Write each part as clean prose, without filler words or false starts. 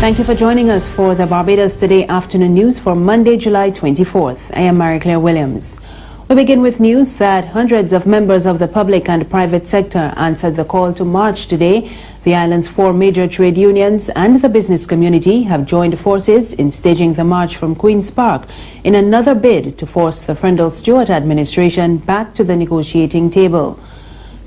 Thank you for joining us for the Barbados Today afternoon news for Monday, July 24th. I am Mary Claire Williams. We begin with news that hundreds of members of the public and private sector answered the call to march today. The island's 4 major trade unions and the business community have joined forces in staging the march from Queen's Park in another bid to force the Frendel-Stewart administration back to the negotiating table.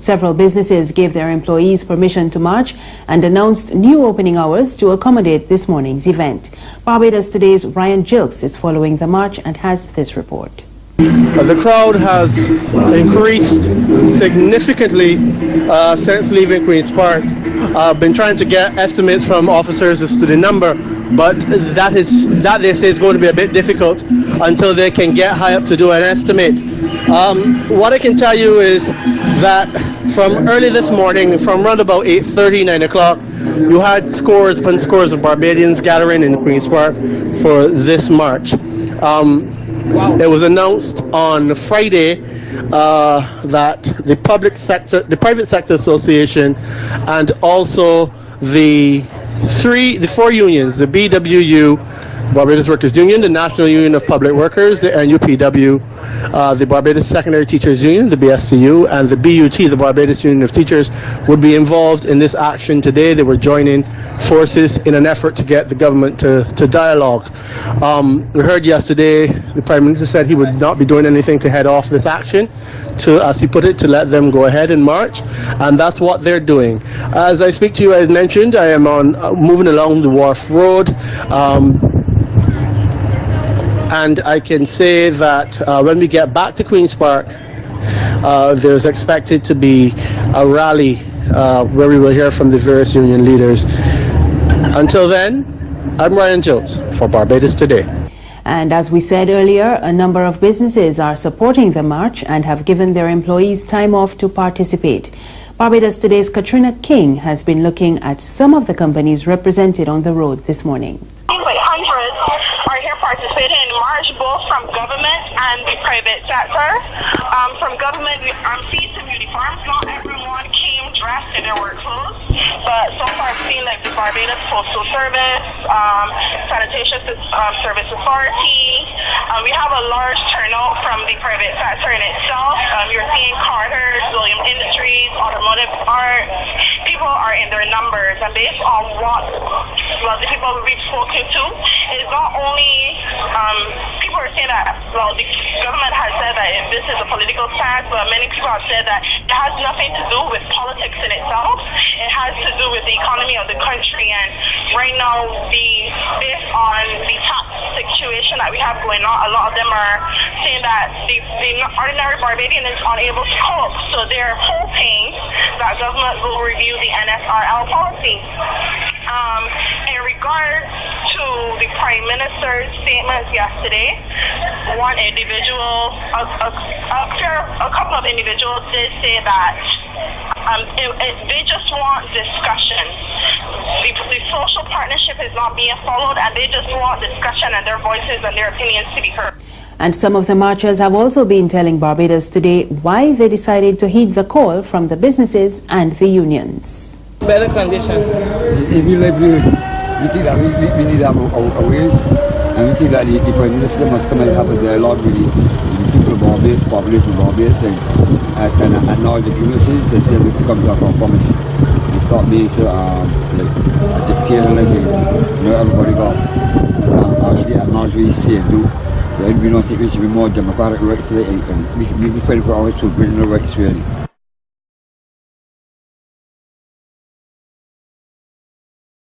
Several businesses gave their employees permission to march and announced new opening hours to accommodate this morning's event. Barbados Today's Ryan Gilks is following the march and has this report. The crowd has increased significantly since leaving Queen's Park. I've been trying to get estimates from officers as to the number, but that they say is going to be a bit difficult until they can get high up to do an estimate. What I can tell you is that from early this morning, from around about 8:30, 9 o'clock, you had scores upon scores of Barbadians gathering in Queen's Park for this march. It was announced on Friday that the Private Sector Association, and also the 4 unions, the BWU, Barbados Workers Union, the National Union of Public Workers, the NUPW, the Barbados Secondary Teachers Union, the BSTU, and the BUT, the Barbados Union of Teachers, would be involved in this action today. They were joining forces in an effort to get the government to dialogue. We heard yesterday the Prime Minister said he would not be doing anything to head off this action, to, as he put it, to let them go ahead and march, and that's what they're doing. As I speak to you, as mentioned, I am moving along the Wharf Road. And I can say that when we get back to Queen's Park, there's expected to be a rally where we will hear from the various union leaders. Until then, I'm Ryan Jones for Barbados Today. And as we said earlier, a number of businesses are supporting the march and have given their employees time off to participate. Barbados Today's Katrina King has been looking at some of the companies represented on the road this morning. Hundreds are here participating in the march, both from government and the private sector. From government, I'm seeing some uniforms. Not everyone came dressed in their work clothes, but so far I've seen like the Barbados Postal Service, Sanitation Service Authority. We have a large turnout from the private sector in itself. You're seeing Carter's, William Industries, Automotive Art. People are in their numbers, and based on what the people we've spoken to, is not only people are saying that the government has said that this is a political stance, but many people have said that it has nothing to do with politics in itself. It has to do with the economy of the country, and right now, based on the tax situation that we have going on, a lot of them are saying that the ordinary Barbadian is unable to cope, so they're hoping that government will review the NSRL policy. In regards to the Prime Minister's statements yesterday, a couple of individuals did say that they just want discussion. The social partnership is not being followed, and they just want discussion and their voices and their opinions to be heard. And some of the marchers have also been telling Barbados Today why they decided to heed the call from the businesses and the unions. Better condition. If you livelihood, we think that we need to have a ways, and we think that the Prime Minister must come and have a dialogue with the people of Barbados, population of Barbados, and acknowledge the grievances and say we can come to a compromise and stop being so like a dictator, like everybody else. Actually acknowledge what you say and do. But we don't think we should be more democratic rights, and we fight for our rights, original rights really.